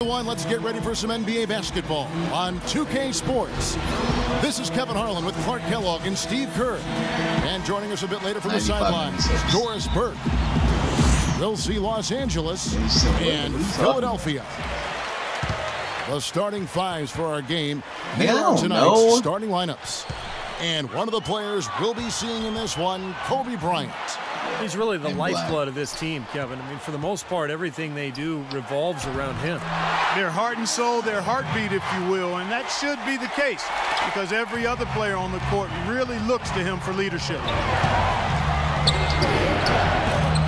Let's get ready for some NBA basketball on 2K Sports. This is Kevin Harlan with Clark Kellogg and Steve Kerr. And joining us a bit later from the sidelines, Doris Burke. We'll see Los Angeles and Philadelphia. The starting fives for our game. Here are tonight's starting lineups. And one of the players we'll be seeing in this one, Kobe Bryant. He's really the lifeblood of this team, Kevin. I mean, for the most part, everything they do revolves around him. Their heart and soul, their heartbeat, if you will, and that should be the case because every other player on the court really looks to him for leadership.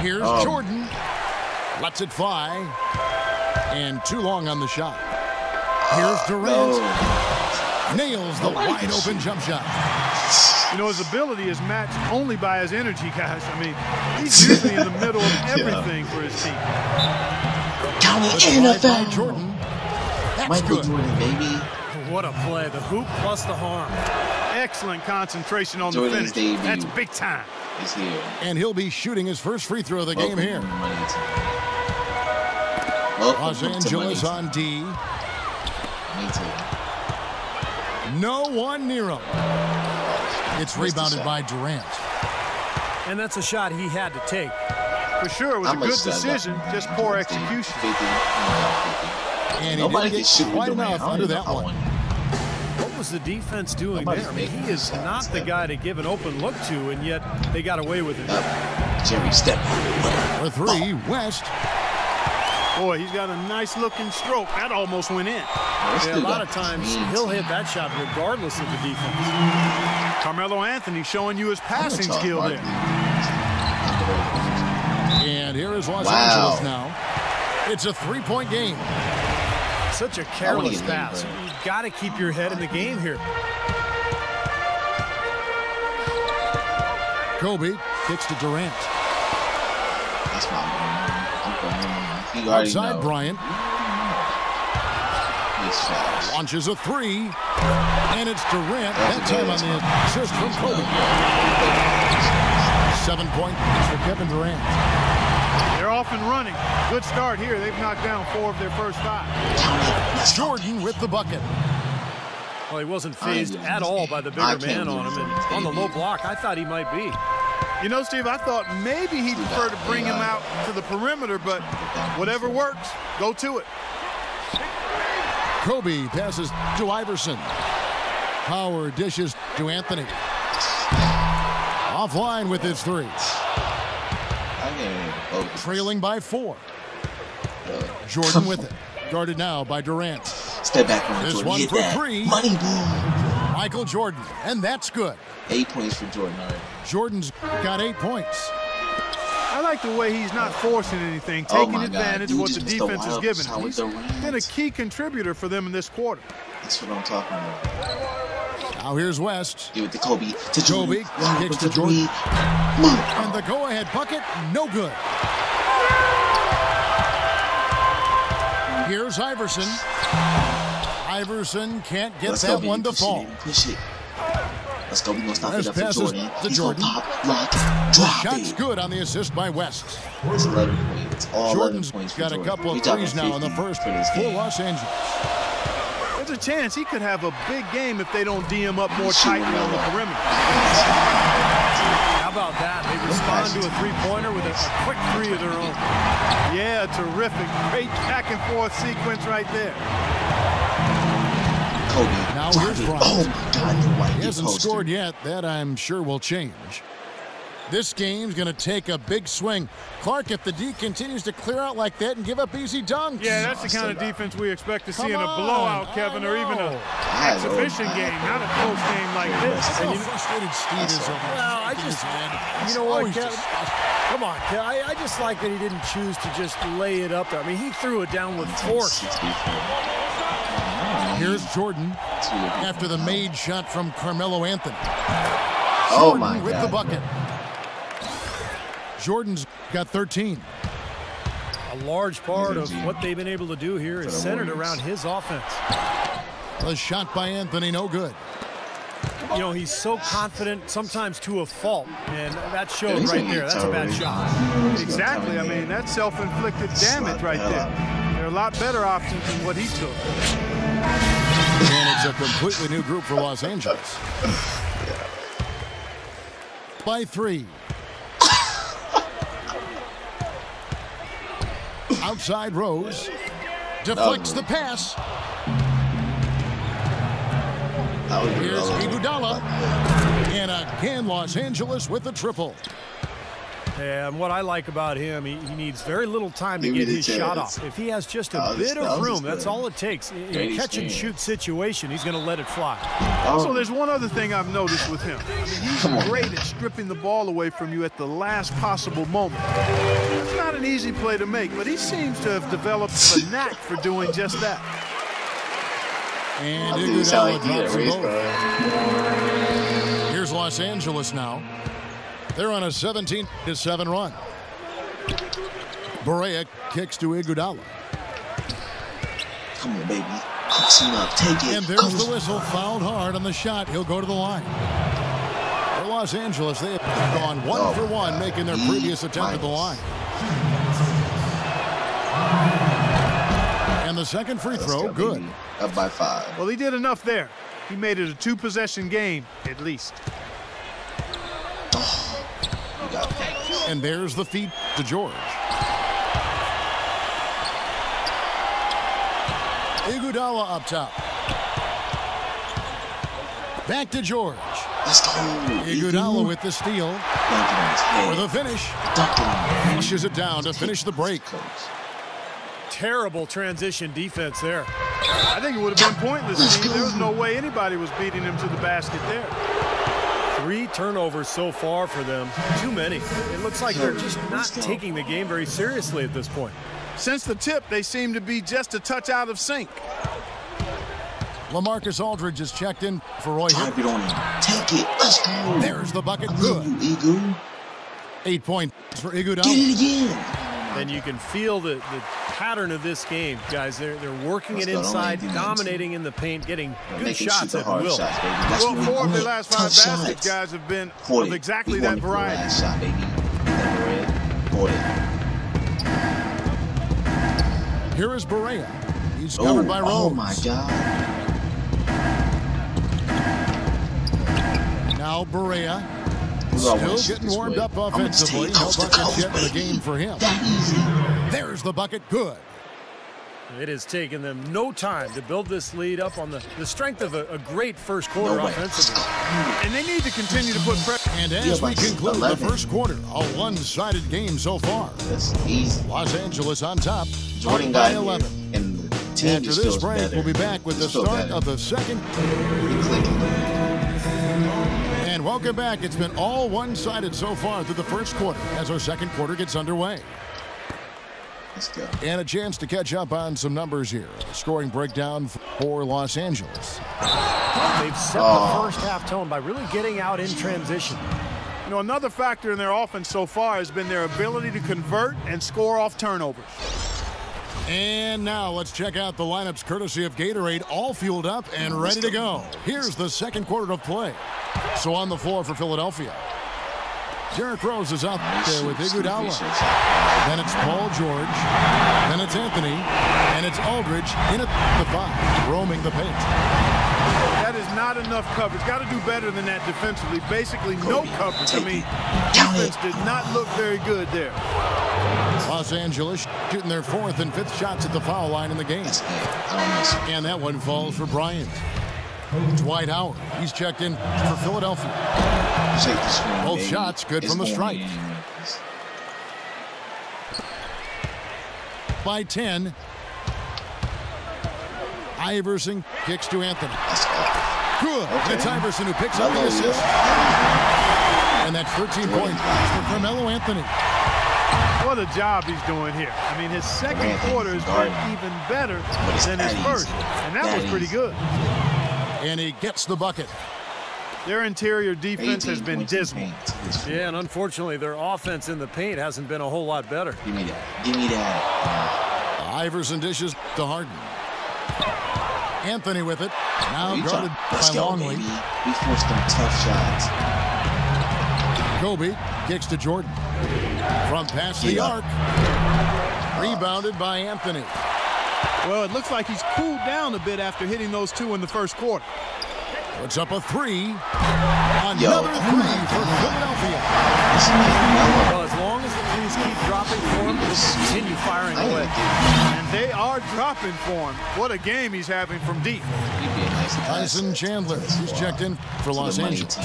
Here's Jordan. Lets it fly. And too long on the shot. Here's Durant. Nails the wide-open jump shot. You know, his ability is matched only by his energy, guys. I mean, he's usually in the middle of everything for his team. By Jordan. That's Michael good. Jordan, baby. What a play. The hoop plus the harm. Excellent concentration on Jordan's the finish. debut. That's big time. He's here. And he'll be shooting his first free throw of the game here. Los Angeles on D. No one near him. It's rebounded by Durant. And that's a shot he had to take. For sure, it was a good decision, just poor execution. And he didn't get quite enough under that one. What was the defense doing there? I mean, he is not the guy to give an open look to, and yet they got away with it. Jerry, step. For three, West. Boy, he's got a nice-looking stroke. That almost went in. Yeah, a lot of times he'll hit that shot regardless of the defense. Carmelo Anthony showing you his passing skill there. And here is Los Angeles now. It's a three-point game. Such a careless pass. You've got to keep your head in the game here. Kobe kicks to Durant. That's my man. Outside Bryant. Launches a three. And it's Durant. That time on the assist from Kobe. 7 points for Kevin Durant. They're off and running. Good start here. They've knocked down 4 of their first 5. Jordan with the bucket. Well, he wasn't fazed at all by the bigger man on him. And on the low block, I thought he might be. You know, Steve, I thought maybe he'd prefer to bring him out to the perimeter, but whatever works, go to it. Kobe passes to Iverson. Howard dishes to Anthony. Offline with his three. Trailing by 4. Jordan with it. Guarded now by Durant. Step back on this Jordan. one for 3. Money ball. Michael Jordan, and that's good. 8 points for Jordan. All right. Jordan's got 8 points. I like the way he's not forcing anything, taking advantage of what the defense has given him. He's been a key contributor for them in this quarter. That's what I'm talking about. Now here's West. Give it to Kobe. To Jordan. Kobe kicks to Jordan. And the go-ahead bucket, no good. Here's Iverson. Iverson can't get that one to fall. Push it. Let's go. We're going to stop it up for Jordan. To Jordan. Pop, lock, drop shot's good on the assist by West. It's 11 points. All Jordan's 11 points for got Jordan. a couple of threes now in the first for Los Angeles. There's a chance he could have a big game if they don't D him up more tightly on the perimeter. How about that? They respond to a three-pointer with a quick 3 of their own. Yeah, terrific. Great back-and-forth sequence right there. Kobe. Now here's Bryant. Oh, my God. You're right. He hasn't scored yet. That, I'm sure, will change. This game's going to take a big swing. Clark, if the D continues to clear out like that and give up easy dunks. Yeah, that's the kind of defense we expect to see in a blowout, Kevin, or even an exhibition game, not a close game like this. And you know, frustrated Steve is over. Well, I just, you know what, Kevin? Come on, Kevin. I just like that he didn't choose to just lay it up there. I mean, he threw it down with force. Here's Jordan after the made shot from Carmelo Anthony. Oh, Jordan my God. with the bucket. Jordan's got 13. A large part of what they've been able to do here is centered around his offense. The shot by Anthony, no good. You know, he's so confident, sometimes to a fault, and that showed right there. That's a bad shot. Exactly. I mean, that's self-inflicted damage right there. There There are a lot better options than what he took. And it's a completely new group for Los Angeles. By 3. Outside Rose. Deflects the pass. Here's Iguodala. And again, Los Angeles with the triple. And what I like about him, he needs very little time to get his shot off. If he has just a bit of room, that's all it takes. In a catch-and-shoot situation, he's going to let it fly. Also, there's one other thing I've noticed with him. He's great at stripping the ball away from you at the last possible moment. It's not an easy play to make, but he seems to have developed a knack for doing just that. And Iguodala drops the ball. Here's Los Angeles now. They're on a 17-7 run. Barea kicks to Iguodala. Come on, baby. Cross him up. Take it. And there's the whistle. Fouled hard on the shot. He'll go to the line. For Los Angeles, they have gone 1 for 1, making their previous attempt at the line. And the second free throw, good. Up by 5. Well, he did enough there. He made it a 2-possession game, at least. And there's the feed to George. Iguodala up top. Back to George. Let's go. Iguodala with the steal. For the finish. Pushes it down to finish the break. Terrible transition defense there. I think it would have been pointless, Steve. There was no way anybody was beating him to the basket there. 3 turnovers so far for them. Too many. It looks like they're just not taking the game very seriously at this point. Since the tip, they seem to be just a touch out of sync. LaMarcus Aldridge is checked in for Roy Hibbert. Take it. Let's go. There's the bucket. Good. 8 points for Iguodala. Get it again. And you can feel the pattern of this game, guys. They're working it inside, dominating in the paint, getting good shots at will. Well, 4 of their last 5 baskets, guys, have been of exactly that variety. Shot, baby. Here is Barea. He's covered by Rose. Oh, my God. Now Barea. Still getting warmed up offensively. No buckets yet in the game for him. There's the bucket. Good. It has taken them no time to build this lead up on the strength of a great first quarter offensively. And they need to continue to put pressure. And as we conclude the first quarter, a one-sided game so far. That's easy. Los Angeles on top, Jordan by got 11. And the team After this break, better. we'll be back with the start of the second. And welcome back. It's been all one-sided so far through the first quarter as our second quarter gets underway. Let's go. And a chance to catch up on some numbers here. A scoring breakdown for Los Angeles. They've set the first half tone by really getting out in transition. You know, another factor in their offense so far has been their ability to convert and score off turnovers. And now let's check out the lineups courtesy of Gatorade, all fueled up and ready to go. Here's the second quarter of play. So on the floor for Philadelphia, Derrick Rose is out there with Iguodala. Then it's Paul George. Then it's Anthony. And it's Aldridge in at the 5, roaming the paint. That is not enough coverage. Got to do better than that defensively. Basically no coverage. I mean, defense did not look very good there. Los Angeles shooting their 4th and 5th shots at the foul line in the game. And that one falls for Bryant. Dwight Howard, he's checked in for Philadelphia. Both shots good from the stripe. By 10. Iverson kicks to Anthony. Good. It's Iverson who picks up the assist. And that's 13 points for Carmelo Anthony. What a job he's doing here. I mean, his second quarter has been even better than his first. And that was pretty good. And he gets the bucket. Their interior defense has been dismal. Yeah, and unfortunately, their offense in the paint hasn't been a whole lot better. Give me that. Give me that. Iverson dishes to Harden. Anthony with it. Now guarded by Longley. We forced them tough shots. Kobe kicks to Jordan. From past the arc. Rebounded by Anthony. Well, it looks like he's cooled down a bit after hitting those 2 in the first quarter. Puts up a 3. Another 3 for Philadelphia. Well, as long as the threes keep dropping for him, he'll continue firing away. And they are dropping for him. What a game he's having from deep. Tyson Chandler, who's checked in for Los Angeles.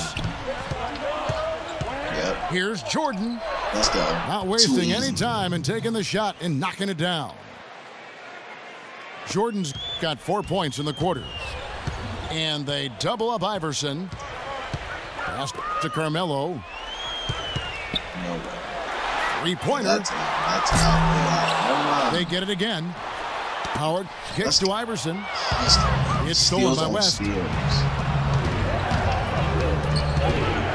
Yep. Here's Jordan. Let's go. Not wasting any time and taking the shot and knocking it down. Jordan's got 4 points in the quarter. And they double up Iverson. Pass to Carmelo. No way. Three-pointer. That's out. They get it again. Howard kicks to Iverson. It's stolen by West.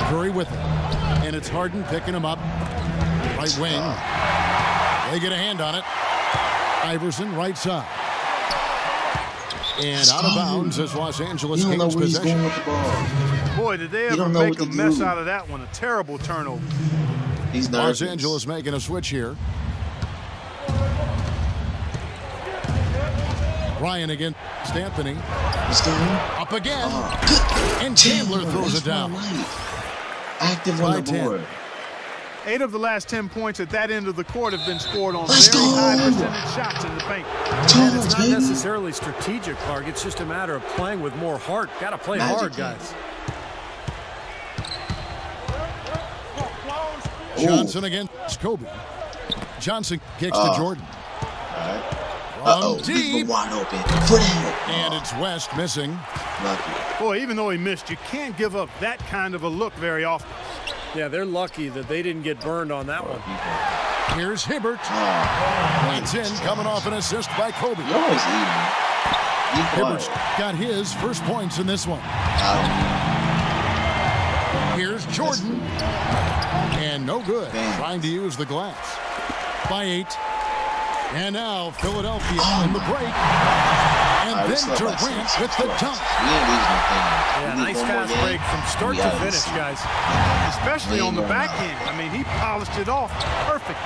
Curry with it. And it's Harden picking him up. Right wing. They get a hand on it. Iverson right side. And out of bounds as Los Angeles gains possession. Boy, did they ever make a mess out of that one. A terrible turnover. He's nervous. Los Angeles making a switch here. Ryan against Anthony. Up again. And Chandler throws it down. Active on the board. 8 of the last 10 points at that end of the court have been scored on very high percentage shots in the paint. And it's not necessarily strategic, Clark. It's just a matter of playing with more heart. Got to play hard, guys. Johnson against Kobe. Johnson kicks to Jordan. Uh-oh, deep. Wide open. Foot out. And it's West missing. Lucky. Boy, even though he missed, you can't give up that kind of a look very often. Yeah, they're lucky that they didn't get burned on that one. Here's Hibbert. Points in, coming off an assist by Kobe. You're always eating. Hibbert's got his first points in this one. Here's Jordan. And no good. Trying to use the glass. By 8. And now Philadelphia in the break. And then Durant with the dunk. Yeah, nice fast break from start to finish, guys. Especially on the back end. I mean, he polished it off perfect.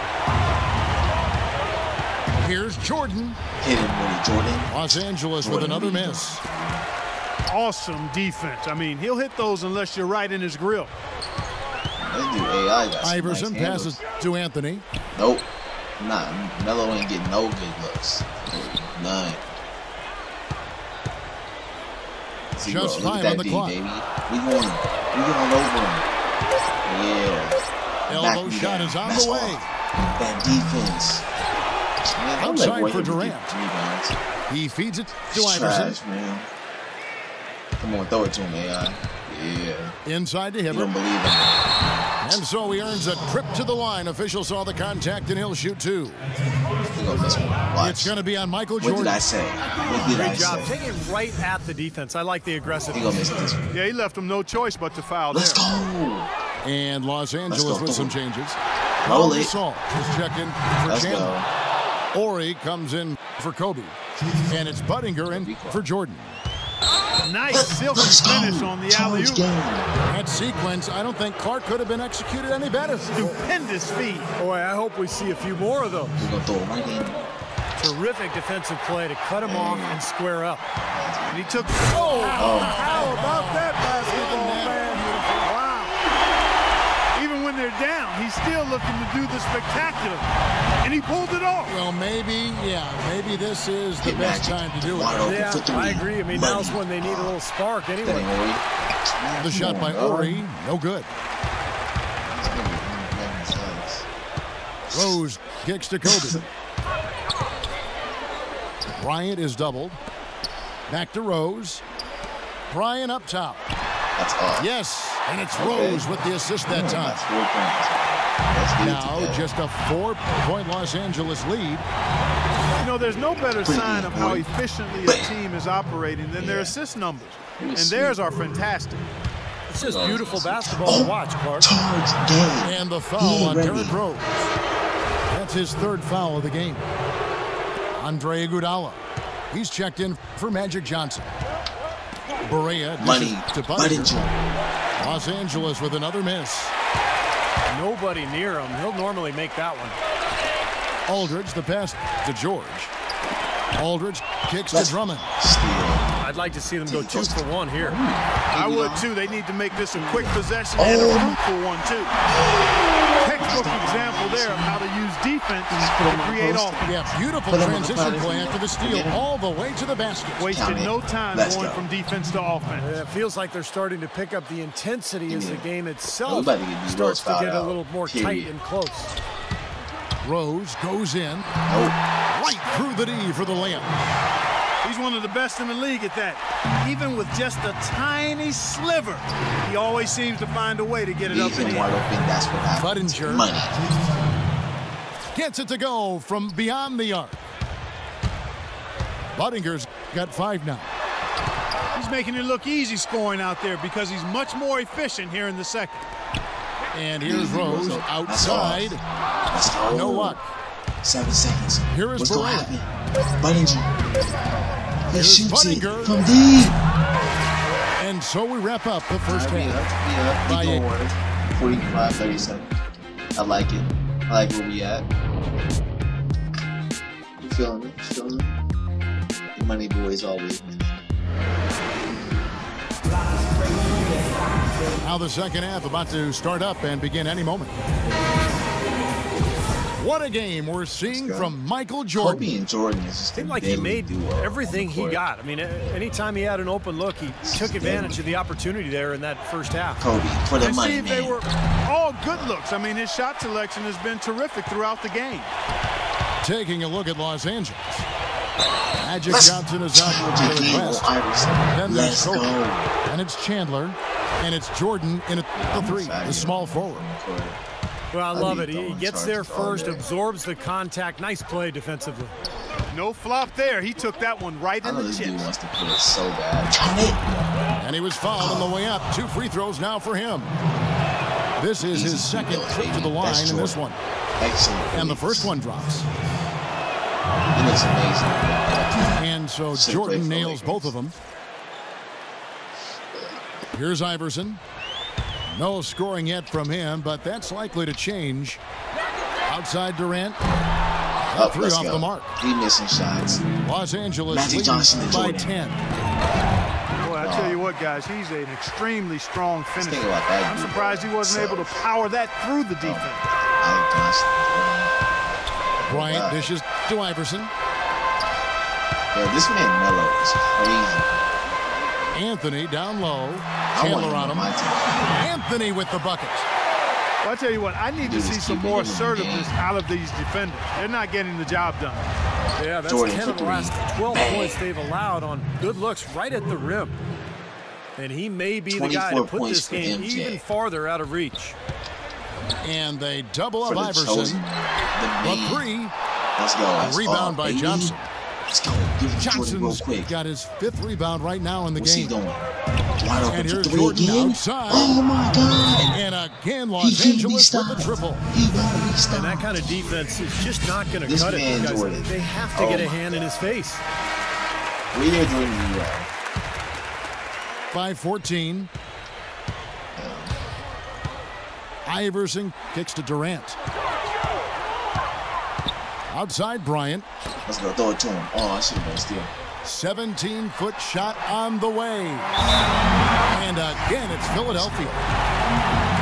Here's Jordan. Hit him, Jordan. Los Angeles with another miss. Awesome defense. I mean, he'll hit those unless you're right in his grill. Iverson passes to Anthony. Nope. Nah, Melo ain't getting no good looks. None. Just 5 on the clock. Baby. We going over him. Yeah. Elbow shot is on the way. That defense. Man, outside for Durant. He feeds it to Iverson. Man. Come on, throw it to him, AI. Yeah. Inside to You Hibbert. don't believe him. And so he earns a trip to the line. Official saw the contact and he'll shoot 2. He gonna miss one. Watch. It's going to be on Michael Jordan. What did I say? What did I Great job. say? Taking right at the defense. I like the He aggressiveness. gonna miss this one. Yeah, he left him no choice but to foul Let's there. go. And Los Angeles with some changes. Roll it. Gasol is checking for Let's Chandler. go. Ori comes in for Kobe. And it's Buttinger in for Jordan. Nice silky finish on the alley-oop. That sequence, I don't think Clark could have been executed any better. Stupendous feed. Boy, I hope we see a few more of those. We're gonna throw it right in. Terrific defensive play to cut him off and square up. And he took. Oh, how about that basketball, man? Wow. Even when they're down, he's still looking to do the spectacular. And he pulled it off. Well, maybe this is the best time to do it. Yeah, I agree. I mean, now's when they need a little spark anyway. The shot by Ori, no good. Rose kicks to Kobe. Bryant is doubled. Back to Rose. Bryant up top. That's off. Yes, and it's Rose with the assist that time. That's 4 points. Let's get it Now together. just a 4-point Los Angeles lead. You know, there's no better sign of how efficiently a team is operating than their assist numbers. And theirs are fantastic. It's just beautiful basketball to watch, Clark. Charge game. And the foul on Derrick Rose. That's his 3rd foul of the game. Andre Iguodala. He's checked in for Magic Johnson. Barea Money. to Buttinger. Los Angeles with another miss. Nobody near him. He'll normally make that one. Aldridge, the pass to George. Aldridge kicks to Drummond. I'd like to see them go 2 for 1 here. I would too. They need to make this a quick possession and a fruitful one too. Textbook example there of how to use defense to create offense. Yeah, beautiful transition play after the steal all the way to the basket. Wasted no time going from defense to offense. It feels like they're starting to pick up the intensity as the game itself starts to get a little more tight and close. Rose goes in, right through the D for the layup. He's one of the best in the league at that. Even with just a tiny sliver, he always seems to find a way to get it up and in. That's what happens. Budinger gets it to go from beyond the arc. Budinger's got 5 now. He's making it look easy scoring out there because he's much more efficient here in the second. And here's Rose outside. No luck. 7 seconds. Here is Barrera. Budinger. Here's Budinger. From deep. And so we wrap up the first half. By 45, 37. I like it. I like where we at. You feeling it? You feeling it? The money boys always win. Now the second half about to start up and begin any moment. What a game we're seeing from Michael Jordan. Kobe and Jordan is just seemed like he made everything he got. I mean, anytime he had an open look, he took advantage of the opportunity there in that first half. Kobe, for the money, Steve, they were all good looks. I mean, his shot selection has been terrific throughout the game. Taking a look at Los Angeles. Magic Johnson is out to the west. Then there's Kobe. And it's Chandler. And it's Jordan in the 3, the small forward. Well, I love it. He gets there first, absorbs the contact. Nice play defensively. No flop there. He took that one right in the chest. Dude wants to put it so bad. And he was fouled on the way up. 2 free throws now for him. This is his second trip to the line in this one. Excellent. And the first one drops. He looks amazing. And so Jordan nails both of them. Here's Iverson. No scoring yet from him, but that's likely to change. Outside Durant. Up 3 off the mark. He missing shots. Los Angeles leading by 10. Boy, I tell you what, guys, he's an extremely strong finisher. I'm surprised he wasn't able to power that through the defense. Bryant dishes to Iverson. Yeah, this man Melo is crazy. Anthony down low. Chandler on him. Anthony with the bucket. Well, I tell you what, I need to see some more assertiveness out of these defenders. They're not getting the job done. Yeah, that's 10 of the last 12 points they've allowed on good looks right at the rim. And he may be the guy to put this game even farther out of reach. And they double up Iverson. The 3. Let's go. A rebound by Johnson. Let's go. Give it to Jordan real quick. Got his 5th rebound right now in the game. What's he doing? Wide open and here's for 3 Jordan again. Outside. Oh my God! And again, Los Angeles with the triple. And that kind of defense is just not going to cut it because they have to get a hand in his face. Where are Jordan at? 5-14. Iverson kicks to Durant. Outside Bryant. Let's go. Throw it to him. Oh, I should have been steal. 17-foot shot on the way. And again, it's Philadelphia.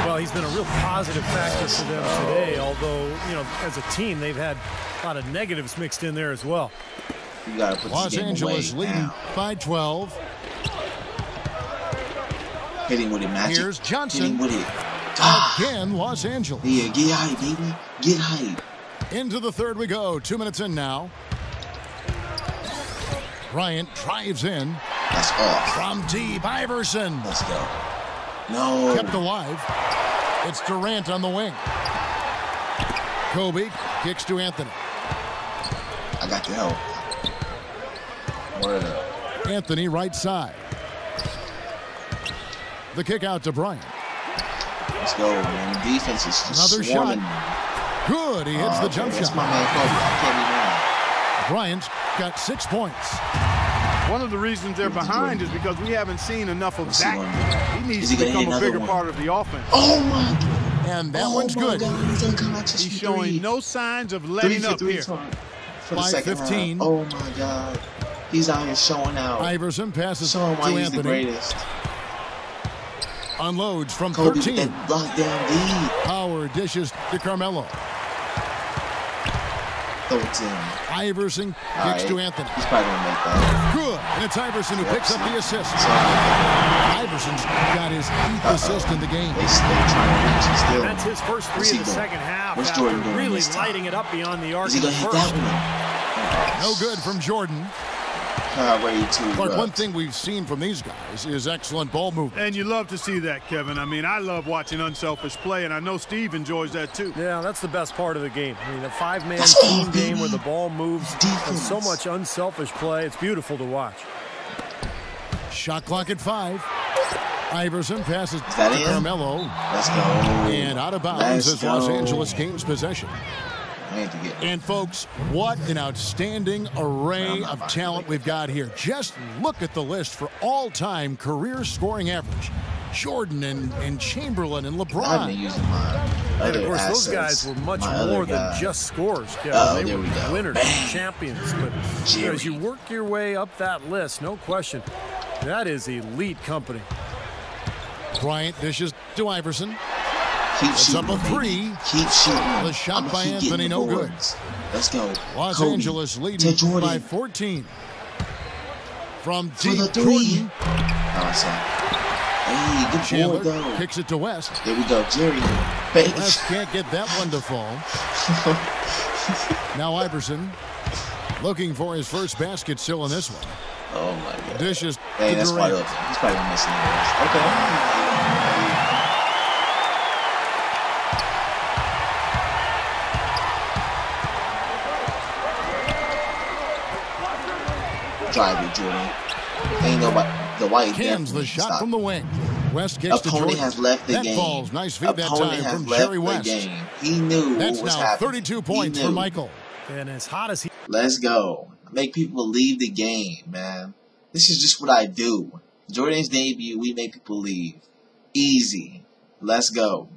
Well, he's been a real positive factor for them today, although, you know, as a team, they've had a lot of negatives mixed in there as well. You gotta put Los Angeles leading by 12. Hitting with it, Magic. Here's Johnson. Hitting with it. Again, Los Angeles. Yeah, get hype, baby. Get hype. Into the third we go. 2 minutes in now. Bryant drives in. That's off. From deep, Iverson. Let's go. No. Kept alive. It's Durant on the wing. Kobe kicks to Anthony. I got the help. Word up. Anthony right side. The kick out to Bryant. Let's go, man. Defense is just another swarming. shot. Good. He hits the jump that's shot. My man Kobe. I can't be mad. Bryant's got 6 points. One of the reasons they're behind is because we haven't seen enough of Zach. He needs he to become a bigger one? part of the offense. Oh my God. And that one's good. God. He's gonna come out He's showing no signs of letting up here. for the by second 15. half. Oh my God. He's out here showing out. Iverson passes to Showing why he's Anthony. the greatest. Unloads from Kobe 13. with that lockdown lead. Power dishes to Carmelo. Throw it to him. Iverson All kicks right. to Anthony. He's probably going to make that. Good. And it's Iverson who picks up the assist. So, Iverson's got his 8th assist in the game. they trying to reach and still. That's his first What's three he of the doing? second half. What's after Jordan doing really this time? lighting it up beyond the arc Is he in the going to hit first. that one? No good from Jordan. Ready to But one thing we've seen from these guys is excellent ball movement. And you love to see that, Kevin. I mean, I love watching unselfish play, and I know Steve enjoys that too. Yeah, that's the best part of the game. I mean, a five-man Let's go, team game where baby. the ball moves and Defense. so much unselfish play. It's beautiful to watch. Shot clock at 5. Iverson passes to that in? Carmelo. Let's go. And out of bounds as Los Angeles gains possession. I need to get And folks, what an outstanding array of talent we've got here. Just look at the list for all-time career scoring average. Jordan and Chamberlain and I've been LeBron. using my And other of course, those assets. guys were much My other more than guy. just scorers, Kevin. Oh, they there were we go. winners, Bang. champions. But Jerry. as you work your way up that list, no question, that is elite company. Bryant dishes to Iverson. Keep It's shooting, up a baby. 3. Keep shooting. The shot I'ma by keep Anthony, getting no the good. boards. Let's go. Los Kobe Angeles to leading Jordan by 14. From for deep, the 3. Jordan. Awesome. Hey, good board Chandler though. kicks it to West. There we go, Jerry. Bang. West can't get that one to fall. Now Iverson looking for his first basket still in this one. Oh my God. Dishes Hey, to that's probably Durant. he's probably gonna miss it. Okay. Drive it, Jordan. Ain't nobody. The white Cams the definitely shot stop. from the wing. West kicks to Opponent Jordan. has left the that game. falls. Nice feed that Opponent time has from left Jerry the West. game. He knew That's what was now happening. 32 He points for knew. Michael. And as hot as he Let's go. Make people leave the game, man. This is just what I do. Jordan's debut, we make people leave. Easy. Let's go.